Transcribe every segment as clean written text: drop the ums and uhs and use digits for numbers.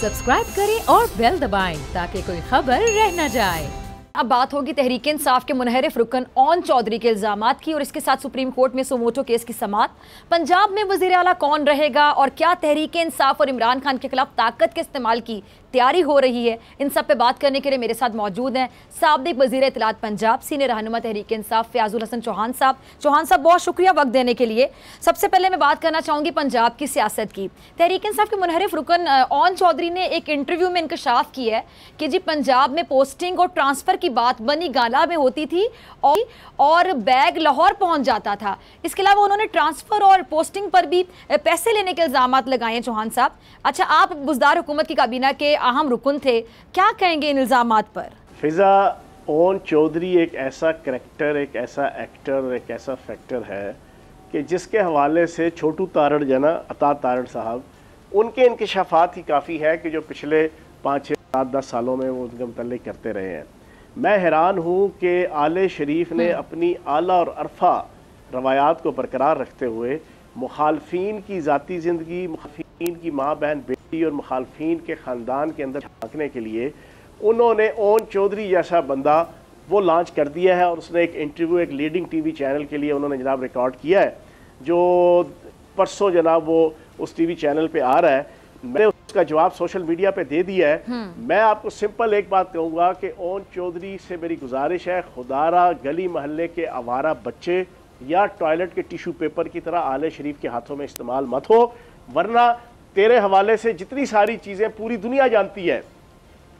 Subscribe करें और bell दबाएं ताकि कोई खबर रह न जाए। अब बात होगी तहरीक इंसाफ के मुनहरिफ रुकन ओन चौधरी के इल्जामात की और इसके साथ सुप्रीम कोर्ट में सुमोटो केस की समाअत। पंजाब में वजीर आला कौन रहेगा और क्या तहरीक इंसाफ और इमरान खान के खिलाफ ताकत के इस्तेमाल की तैयारी हो रही है, इन सब पे बात करने के लिए मेरे साथ मौजूद हैं साबिक वजीर इत्तलात पंजाब, सीनियर रहनुमा तहरीक इंसाफ फयाजुल हसन चौहान साहब। चौहान साहब, बहुत शुक्रिया वक्त देने के लिए। सबसे पहले मैं बात करना चाहूँगी पंजाब की सियासत की। तहरीक इंसाफ के मुनहरिफ रुकन ओन चौधरी ने एक इंटरव्यू में इंकशाफ किया है कि जी पंजाब में पोस्टिंग और ट्रांसफ़र की बात बनी गाला में होती थी और बैग लाहौर पहुँच जाता था। इसके अलावा उन्होंने ट्रांसफ़र और पोस्टिंग पर भी पैसे लेने के इल्ज़ामात लगाए हैं। चौहान साहब, अच्छा, आप बुज़दार हुकूमत की काबीना के अहम रुकन थे, क्या कहेंगे इन इल्ज़ामात पर? फिजा, ओन चौधरी एक ऐसा करैक्टर, एक ऐसा एक्टर, एक ऐसा फैक्टर है कि जिसके हवाले से छोटू तारड़ जना अता तारड़ साहब, उनके इंकशाफात ही काफ़ी है कि जो पिछले 5, 6, 7, 10 सालों में वो उनके मुतल्लिक करते रहे हैं। मैं हैरान हूँ कि आले शरीफ ने अपनी आला और अरफा रवायात को बरकरार रखते हुए मुखालफीन की ज़ाती ज़िंदगी, मुखालफीन की माँ बहन बेटी और मुखालफीन के ख़ानदान के अंदर झांकने के लिए उन्होंने ओन चौधरी जैसा बंदा वो लॉन्च कर दिया है। और उसने एक इंटरव्यू एक लीडिंग टीवी चैनल के लिए उन्होंने जनाब रिकॉर्ड किया है, जो परसों जनाब वो उस टीवी चैनल पे आ रहा है। मैंने उसका जवाब सोशल मीडिया पे दे दिया है। मैं आपको सिंपल एक बात कहूँगा कि ओन चौधरी से मेरी गुजारिश है, खुदारा गली महल्ले के आवारा बच्चे या टॉयलेट के टिश्यू पेपर की तरह आले शरीफ के हाथों में इस्तेमाल मत हो, वरना तेरे हवाले से जितनी सारी चीज़ें पूरी दुनिया जानती है,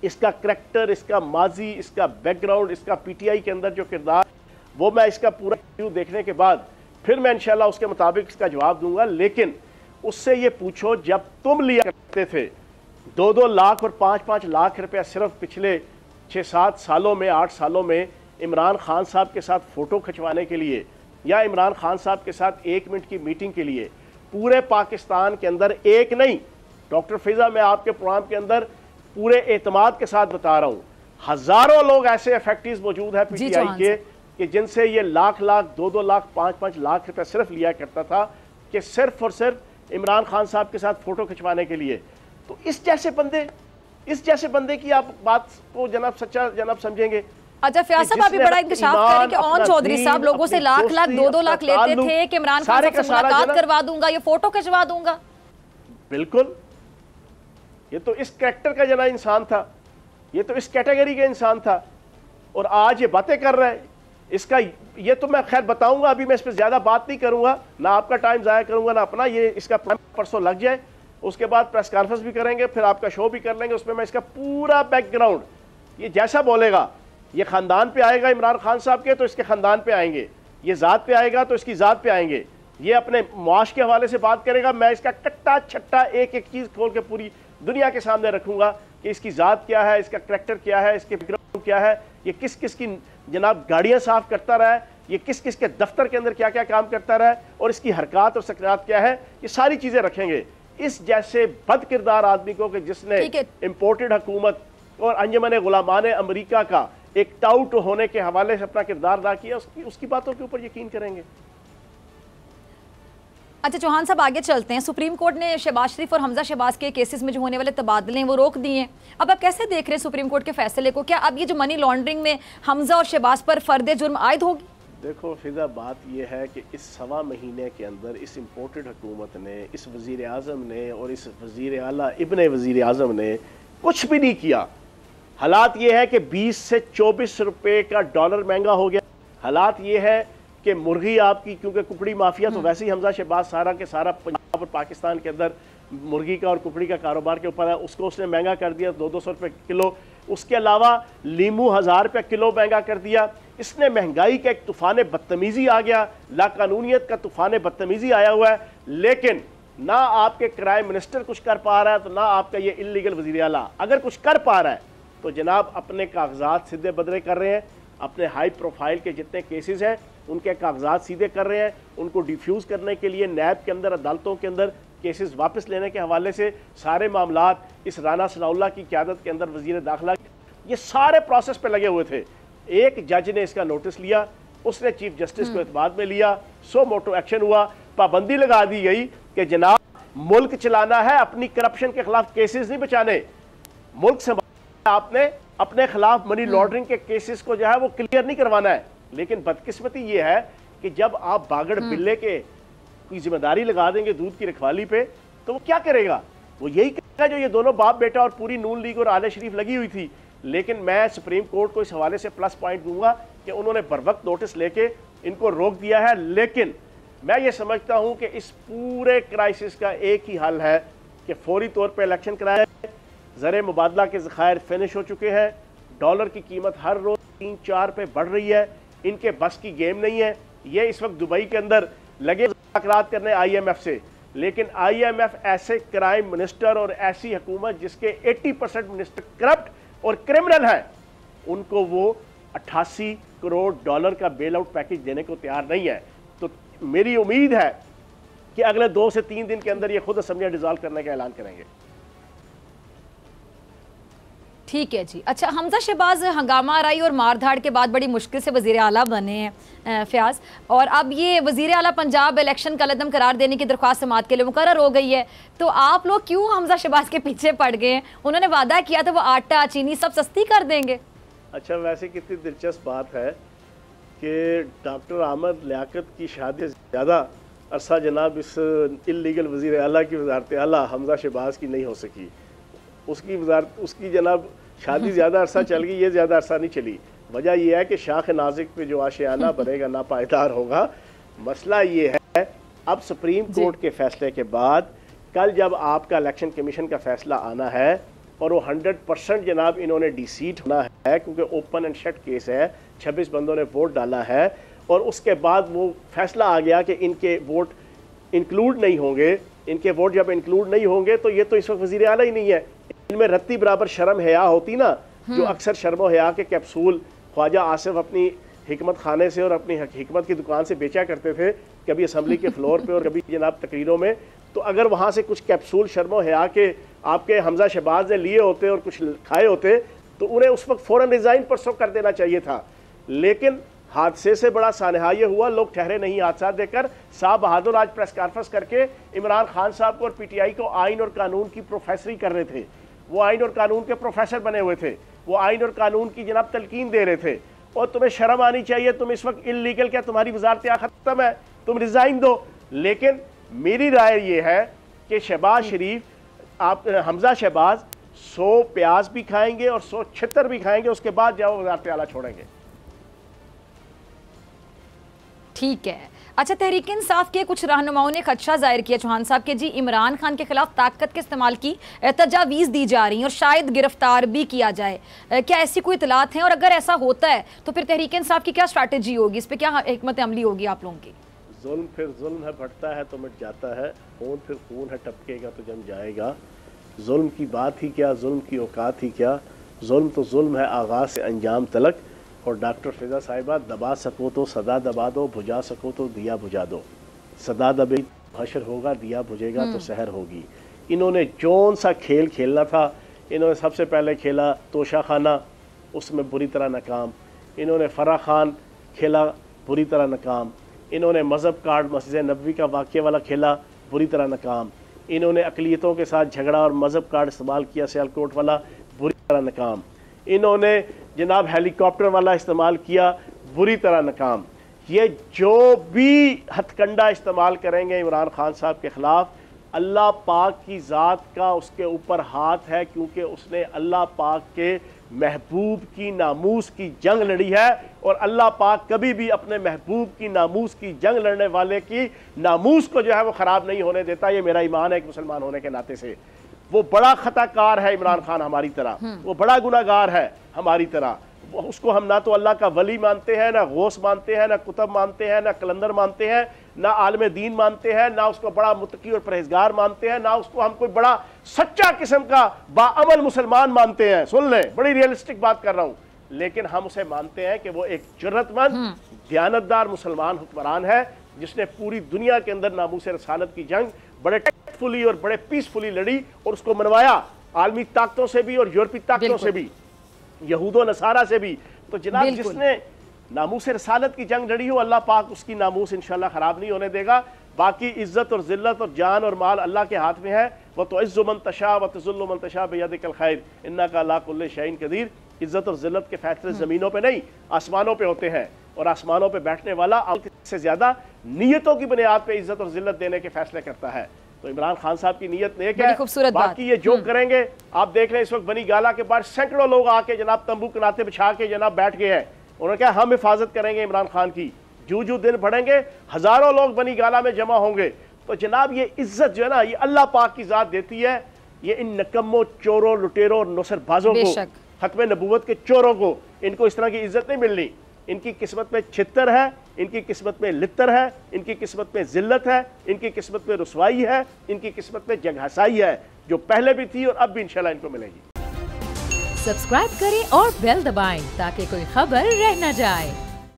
इसका करैक्टर, इसका माजी, इसका बैकग्राउंड, इसका पीटीआई के अंदर जो किरदार, वो मैं इसका पूरा व्यू देखने के बाद फिर मैं इंशाल्लाह उसके मुताबिक इसका जवाब दूंगा। लेकिन उससे ये पूछो, जब तुम लिया करते थे 2-2 लाख और 5-5 लाख रुपया सिर्फ पिछले 6-7 सालों में, 8 सालों में इमरान खान साहब के साथ फ़ोटो खिंचवाने के लिए या इमरान खान साहब के साथ 1 मिनट की मीटिंग के लिए, पूरे पाकिस्तान के अंदर एक नहीं, डॉक्टर फिजा, मैं आपके प्रोग्राम के अंदर पूरे एतमाद के साथ बता रहा हूँ, हज़ारों लोग ऐसे इफेक्टिव मौजूद है पीटीआई के कि जिनसे ये लाख लाख, 2-2 लाख, 5-5 लाख रुपया सिर्फ लिया करता था कि सिर्फ और सिर्फ इमरान खान साहब के साथ फ़ोटो खिंचवाने के लिए। तो इस जैसे बंदे की आप बात को जनाब सच्चा जनाब समझेंगे? अच्छा फयाज साहब, आप भी बड़ा इंकशाफ करें कि ओन चौधरी साहब लोगों से लाख लाख, 2-2 लाख लेते थे कि इमरान खान साहब से मुलाकात करवा दूंगा, ये फोटो खिंचवा दूंगा। बिल्कुल, ये तो इस कैरेक्टर का जना इंसान था, ये तो इस कैटेगरी का इंसान था, और आज ये बातें कर रहा है। इसका ये तो मैं खैर बताऊंगा, अभी मैं इस पर ज्यादा बात नहीं करूंगा, ना आपका टाइम जाया करूंगा ना अपना। ये इसका परसों लग जाए, उसके बाद प्रेस कॉन्फ्रेंस भी करेंगे, फिर आपका शो भी कर लेंगे, उसमें मैं इसका पूरा बैकग्राउंड, ये जैसा बोलेगा, ये खानदान पे आएगा इमरान खान साहब के तो इसके खानदान पे आएंगे, ये ज़ात पे आएगा तो इसकी ज़ात पे आएंगे, ये अपने मुआश के हवाले से बात करेगा, मैं इसका कट्टा छट्टा एक एक चीज़ खोल के पूरी दुनिया के सामने रखूंगा कि इसकी ज़ात क्या है, इसका करैक्टर क्या है, इसके बैकग्राउंड क्या है, ये किस किस की जनाब गाड़ियाँ साफ करता रहा है, ये किस किस के दफ्तर के अंदर क्या क्या काम करता रहा है, और इसकी हरकत और सकरात क्या है, ये सारी चीज़ें रखेंगे। इस जैसे बद किरदार आदमी को कि जिसने इम्पोर्टेड हुकूमत और अंजमन गुलामान अमरीका का एक टाउट होने के हवाले से अपना किरदार अदा किया, उसकी बातों के ऊपर यकीन करेंगे। अच्छा चौहान साहब, आगे चलते हैं। सुप्रीम कोर्ट ने शहबाज शरीफ और हमजा शहबाज के केसेस में जो होने वाले तबादले हैं वो रोक दिए हैं। अब आप कैसे देख रहे हैं सुप्रीम कोर्ट के फैसले को? क्या अब ये जो मनी लॉन्ड्रिंग में हमजा और शहबाज पर फर्द जुर्म आयद होगी? देखो फिजा, बात यह है कि इस 1.25 महीने के अंदर इस इम्पोर्टेड हुकूमत ने, इस वज़ीर आज़म ने और इस वज़ीर आला इब्ने वज़ीर आज़म ने कुछ भी नहीं किया। हालात ये है कि 20 से 24 रुपये का डॉलर महंगा हो गया। हालात ये है कि मुर्गी आपकी, क्योंकि कुकड़ी माफिया तो वैसे ही हमजा शहबाज सारा के सारा पंजाब और पाकिस्तान के अंदर मुर्गी का और कुकड़ी का कारोबार के ऊपर है, उसको उसने महंगा कर दिया 200-200 रुपये किलो। उसके अलावा लीमू 1000 रुपये किलो महंगा कर दिया। इसने महंगाई का एक तूफ़ान बदतमीज़ी आ गया, लाकानूनियत का तूफ़ान बदतमीज़ी आया हुआ है। लेकिन ना आपके क्राइम मिनिस्टर कुछ कर पा रहा है, तो ना आपका ये इल्लीगल वज़ीर आला अगर कुछ कर पा रहा है तो जनाब अपने कागजात सीधे बदले कर रहे हैं। अपने हाई प्रोफाइल के जितने केसेस हैं उनके कागजात सीधे कर रहे हैं, उनको डिफ्यूज़ करने के लिए नैब के अंदर, अदालतों के अंदर केसेस वापस लेने के हवाले से सारे मामलात इस राना सनाउल्लाह की क़यादत के अंदर वज़ीर दाखिला, ये सारे प्रोसेस पे लगे हुए थे। एक जज ने इसका नोटिस लिया, उसने चीफ जस्टिस को एतमाद में लिया, सो मोटो एक्शन हुआ, पाबंदी लगा दी गई कि जनाब मुल्क चलाना है, अपनी करप्शन के खिलाफ केसेस नहीं बचाने। मुल्क संभालना आपने, अपने खिलाफ मनी लॉन्ड्रिंग के केसेस को जो है वो क्लियर नहीं करवाना है। लेकिन बदकिस्मती ये है कि जब आप बागड़ बिल्ले के कोई जिम्मेदारी लगा देंगे दूध की रखवाली पे, तो वो क्या करेगा? वो यही करेगा जो ये दोनों बाप बेटा और पूरी नून लीग और आले शरीफ लगी हुई थी। लेकिन मैं सुप्रीम कोर्ट को इस हवाले से प्लस पॉइंट दूंगा कि उन्होंने बरवक्त नोटिस लेके इनको रोक दिया है। लेकिन मैं ये समझता हूं कि इस पूरे क्राइसिस का एक ही हल है कि फौरी तौर पर इलेक्शन कराया जाए। ज़र मुबादला के ज़खायर फिनिश हो चुके हैं, डॉलर की कीमत हर रोज 3-4 पे बढ़ रही है, इनके बस की गेम नहीं है। ये इस वक्त दुबई के अंदर लगे मुज़ाकरात करने IMF से, लेकिन IMF ऐसे क्राइम मिनिस्टर और ऐसी हुकूमत जिसके 80% मिनिस्टर करप्ट और क्रिमिनल हैं, उनको वो 88 करोड़ डॉलर का बेल आउट पैकेज देने को तैयार नहीं है। तो मेरी उम्मीद है कि अगले 2 से 3 दिन के अंदर ये खुद असेंबलियां डिसॉल्व करने का ऐलान करेंगे। ठीक है जी। अच्छा, हमजा शहबाज हंगामा आराई और मारधाड़ के बाद बड़ी मुश्किल से वज़ीर आला बने हैं फयाज, और अब ये वज़ीर आला पंजाब इलेक्शन कलअदम करार देने की दरख्वास्त समाअत के लिए मुकर्रर हो गई है, तो आप लोग क्यों हमजा शहबाज के पीछे पड़ गए हैं? उन्होंने वादा किया था वो आटा चीनी सब सस्ती कर देंगे। अच्छा, वैसे कितनी दिलचस्प बात है कि डॉक्टर अहमद लियाकत की शादी ज़्यादा अरसा जनाब इस इल्लीगल वज़ीर आला की वज़ारत आला हमजा शहबाज की नहीं हो सकी। उसकी जनाब शादी ज़्यादा अरसा चल गई, ये ज़्यादा अरसा नहीं चली। वजह यह है कि शाख नाजिक पे जो आशियाना बनेगा ना पायदार होगा। मसला ये है, अब सुप्रीम कोर्ट के फैसले के बाद कल जब आपका इलेक्शन कमीशन का फैसला आना है और वो 100% जनाब इन्होंने डिसीट होना है, क्योंकि ओपन एंड शट केस है, 26 बंदों ने वोट डाला है, और उसके बाद वो फैसला आ गया कि इनके वोट इंक्लूड नहीं होंगे। इनके वोट जब इंक्लूड नहीं होंगे तो ये तो इस वक्त वज़ीर आला ही नहीं है। इनमें रत्ती बराबर शर्म हया होती ना, जो अक्सर शर्म हया के कैप्सूल ख्वाजा आसिफ अपनी हिकमत खाने से और अपनी हिकमत की दुकान से बेचा करते थे, कभी असम्बली के फ्लोर पे और कभी जनाब तकरीरों में। तो अगर वहाँ से कुछ कैप्सूल शर्म हया के आपके हमजा शहबाज ने लिए होते और कुछ खाए होते तो उन्हें उस वक्त फ़ौरन रिज़ाइन परसों कर देना चाहिए था। लेकिन हादसे से बड़ा सानहा ये हुआ, लोग ठहरे नहीं हादसा देकर। साहब बहादुर आज प्रेस कॉन्फ्रेंस करके इमरान खान साहब को और PTI को आइन और कानून की प्रोफेसरी कर रहे थे। वो आइन और कानून के प्रोफेसर बने हुए थे, वो आइन और कानून की जनाब तलकीन दे रहे थे। और तुम्हें शर्म आनी चाहिए, तुम इस वक्त इल्लीगल, क्या तुम्हारी वजारत खत्म है, तुम रिजाइन दो। लेकिन मेरी राय ये है कि शहबाज शरीफ, आप हमजा शहबाज 100 प्याज भी खाएंगे और 100 छितर भी खाएंगे, उसके बाद जाओ वजारत आला छोड़ेंगे। ठीक है। अच्छा, तहरीक इंसाफ के कुछ रहनुमाओं ने खदशा जाहिर किया चौहान साहब के जी इमरान खान के खिलाफ ताकत के इस्तेमाल की तजावीज़ दी जा रही हैं और शायद गिरफ्तार भी किया जाए, क्या ऐसी कोई इतलात हैं? और अगर ऐसा होता है तो फिर तहरीक इंसाफ की क्या स्ट्रैटेजी होगी, इस पर क्या हिकमत अमली होगी आप लोगों की? जुल्म फिर जुल्म है, बढ़ता है तो मिट जाता है, खून फिर खून है, टपकेगा तो जम जाएगा। जुल्म की बात ही क्या, जुल्म की औकात ही क्या। जुल्म तो जुल्म है आगाज़ से अंजाम तलक। और डॉक्टर फिजा साहिबा, दबा सको तो सदा दबा दो, बुझा सको तो दिया बुझा दो। सदा दबे हशर होगा, दिया बुझेगा तो सहर होगी। इन्होंने जौन सा खेल खेलना था, इन्होंने सबसे पहले खेला तोशा खाना, उसमें बुरी तरह नाकाम। इन्होंने फरा खान खेला, बुरी तरह नाकाम। इन्होंने मज़हब कार्ड मस्जिद नबवी का वाक़या वाला खेला, बुरी तरह नाकाम। इन्होंने अक़लियतों के साथ झगड़ा और मज़हब कार्ड इस्तेमाल किया, सियालकोट वाला, बुरी तरह नाकाम। इन्होंने जनाब हेलीकॉप्टर वाला इस्तेमाल किया, बुरी तरह नाकाम। ये जो भी हथकंडा इस्तेमाल करेंगे इमरान खान साहब के ख़िलाफ़, अल्लाह पाक की ज़ात का उसके ऊपर हाथ है, क्योंकि उसने अल्लाह पाक के महबूब की नामूस की जंग लड़ी है। और अल्लाह पाक कभी भी अपने महबूब की नामूस की जंग लड़ने वाले की नामूस को जो है वो ख़राब नहीं होने देता। ये मेरा ईमान है एक मुसलमान होने के नाते से। वो बड़ा खताकार है इमरान खान हमारी तरह, वो बड़ा गुनाहगार है हमारी तरह। उसको हम ना तो अल्लाह का वली मानते हैं, ना गौस मानते हैं, ना कुतुब मानते हैं, ना कलंदर मानते हैं, ना आलम दीन मानते हैं, ना उसको बड़ा मुत्तकी और परहेजगार मानते हैं, ना उसको हम कोई बड़ा सच्चा किस्म का बाअमल मुसलमान मानते हैं। सुन लें, बड़ी रियलिस्टिक बात कर रहा हूँ। लेकिन हम उसे मानते हैं कि वो एक जुर्रतमंद, दयानतदार मुसलमान हुक्मरान है, जिसने पूरी दुनिया के अंदर नामूस रसालत की जंग बड़े टैक्टफुली और बड़े पीसफुली लड़ी और उसको मनवाया आलमी ताकतों से भी और यूरोपीय ताकतों से भी, यहूदो नसारा से भी। तो जनाब जिसने नामूस रसालत की जंग लड़ी हो, अल्लाह पाक उसकी नामूस इंशाल्लाह खराब नहीं होने देगा। बाकी इज्जत और जिल्लत और जान और माल अल्लाह के हाथ में है। वह तो इज़्ज़ु मन तशा व तुज़िल्लु मन तशा बियदिकल खैर इन्नका अला कुल्लि शैइन कदीर। इज्जत और जिल्लत के फैसले ज़मीनों पे नहीं आसमानों पे होते हैं, और आसमानों पे बैठने वाला से ज़्यादा नीयतों की बुनियाद पे इज्जत और जिल्लत देने के फैसले करता है। तो इमरान खान साहब की नीयत नेक है, खूबसूरत बाकी ये जो करेंगे आप देख रहे हैं। इस वक्त बनी गाला के बाद सैकड़ों लोग आके जनाब तंबू कनाते बिछा के जनाब बैठ गए हैं। उन्होंने कहा हम हिफाजत करेंगे इमरान खान की। जू जू दिन बढ़ेंगे हजारों लोग बनी गाला में जमा होंगे। तो जनाब ये इज्जत जो है ना, ये अल्लाह पाक की जात देती है। ये इन नकम्मों, चोरों, लुटेरों और नौसरबाजों को, खत्म नबूवत के चोरों को, इनको इस तरह की इज्जत नहीं मिलनी। इनकी किस्मत में छितर है, इनकी किस्मत में लित्तर है, इनकी किस्मत में जिल्लत है, इनकी किस्मत में रुसवाई है, इनकी किस्मत में जगहसाई है, जो पहले भी थी और अब भी इंशाल्लाह इनको मिलेगी। सब्सक्राइब करें और बेल दबाएं ताकि कोई खबर रह न जाए।